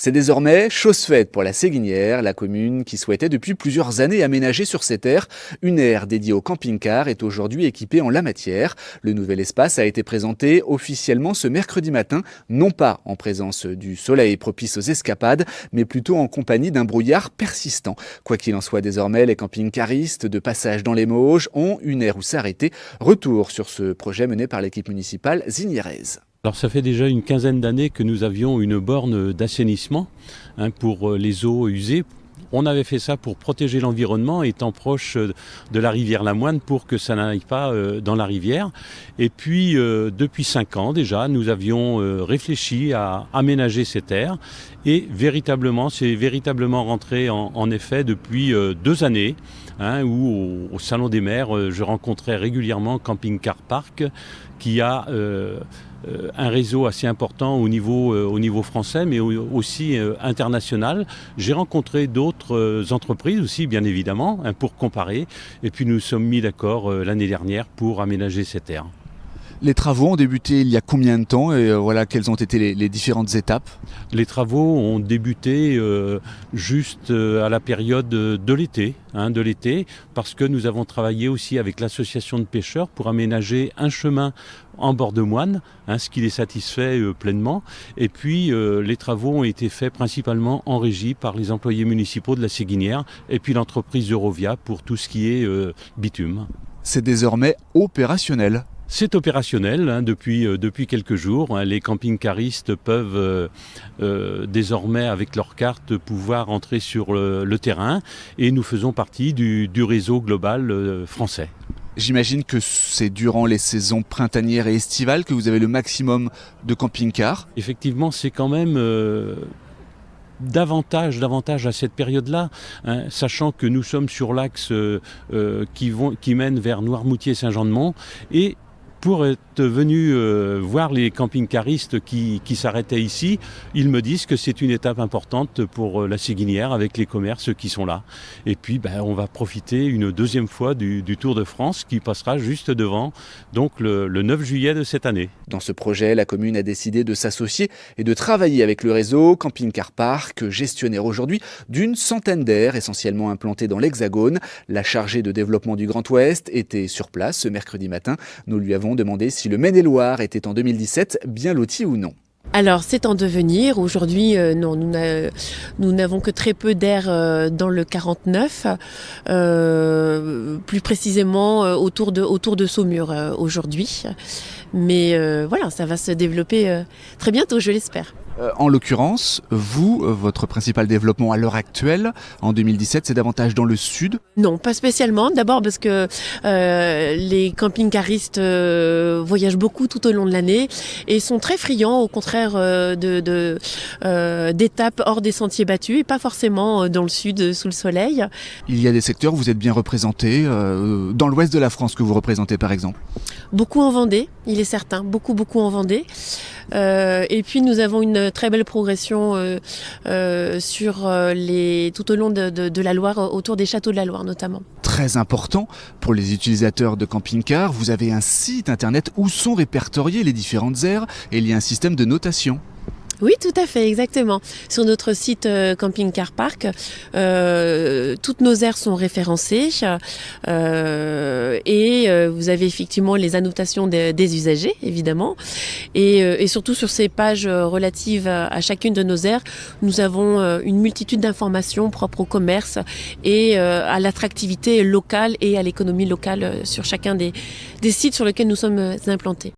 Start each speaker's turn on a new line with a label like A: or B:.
A: C'est désormais chose faite pour la Séguinière, la commune qui souhaitait depuis plusieurs années aménager sur ses terres une aire dédiée au camping-car est aujourd'hui équipée en la matière. Le nouvel espace a été présenté officiellement ce mercredi matin, non pas en présence du soleil propice aux escapades, mais plutôt en compagnie d'un brouillard persistant. Quoi qu'il en soit, désormais, les camping-caristes de passage dans les Mauges ont une aire où s'arrêter. Retour sur ce projet mené par l'équipe municipale ziniéraise.
B: Alors ça fait déjà une quinzaine d'années que nous avions une borne d'assainissement pour les eaux usées. On avait fait ça pour protéger l'environnement, étant proche de la rivière Lamoine pour que ça n'aille pas dans la rivière. Et puis depuis 5 ans déjà, nous avions réfléchi à aménager cette aire. Et véritablement, c'est véritablement rentré en effet depuis 2 années, où au Salon des maires, je rencontrais régulièrement Camping Car Park qui a un réseau assez important au niveau français, mais aussi international. J'ai rencontré d'autres entreprises aussi, bien évidemment, pour comparer. Et puis nous sommes mis d'accord l'année dernière pour aménager cette aire.
A: Les travaux ont débuté il y a combien de temps et quelles ont été les différentes étapes?
B: Les travaux ont débuté juste à la période de l'été, parce que nous avons travaillé aussi avec l'association de pêcheurs pour aménager un chemin en bord de moine, ce qui les satisfait pleinement. Et puis les travaux ont été faits principalement en régie par les employés municipaux de la Séguinière et puis l'entreprise Eurovia pour tout ce qui est bitume.
A: C'est désormais opérationnel.
B: C'est opérationnel depuis quelques jours. Les camping-caristes peuvent désormais, avec leur carte, pouvoir entrer sur le terrain et nous faisons partie du réseau global français.
A: J'imagine que c'est durant les saisons printanières et estivales que vous avez le maximum de camping-cars.
B: Effectivement, c'est quand même davantage à cette période-là, sachant que nous sommes sur l'axe qui mène vers Noirmoutier-Saint-Jean-de-Mont et pour être venu voir les camping-caristes qui s'arrêtaient ici, ils me disent que c'est une étape importante pour la Séguinière avec les commerces qui sont là. Et puis on va profiter une deuxième fois du Tour de France qui passera juste devant, donc le 9 juillet de cette année.
A: Dans ce projet, la commune a décidé de s'associer et de travailler avec le réseau Camping Car Park, gestionnaire aujourd'hui d'une centaine d'aires essentiellement implantées dans l'Hexagone. La chargée de développement du Grand Ouest était sur place ce mercredi matin. Nous lui avons demandé si le Maine-et-Loire était en 2017 bien loti ou non.
C: Alors c'est en devenir. Aujourd'hui, non, nous n'avons que très peu d'aires dans le 49, plus précisément autour de Saumur aujourd'hui. Mais voilà, ça va se développer très bientôt, je l'espère.
A: En l'occurrence, votre principal développement à l'heure actuelle, en 2017, c'est davantage dans le sud?
C: Non, pas spécialement. D'abord parce que les camping-caristes voyagent beaucoup tout au long de l'année et sont très friands, au contraire, d'étapes hors des sentiers battus et pas forcément dans le sud, sous le soleil.
A: Il y a des secteurs où vous êtes bien représentés, dans l'ouest de la France que vous représentez par exemple?
C: Beaucoup en Vendée, il est certain, beaucoup en Vendée. Et puis nous avons une très belle progression sur tout au long de la Loire, autour des châteaux de la Loire notamment.
A: Très important pour les utilisateurs de camping-car, vous avez un site internet où sont répertoriées les différentes aires et il y a un système de notation.
C: Oui, tout à fait, exactement. Sur notre site Camping Car Park, toutes nos aires sont référencées et vous avez effectivement les annotations des usagers, évidemment. Et surtout sur ces pages relatives à chacune de nos aires, nous avons une multitude d'informations propres au commerce et à l'attractivité locale et à l'économie locale sur chacun des sites sur lesquels nous sommes implantés.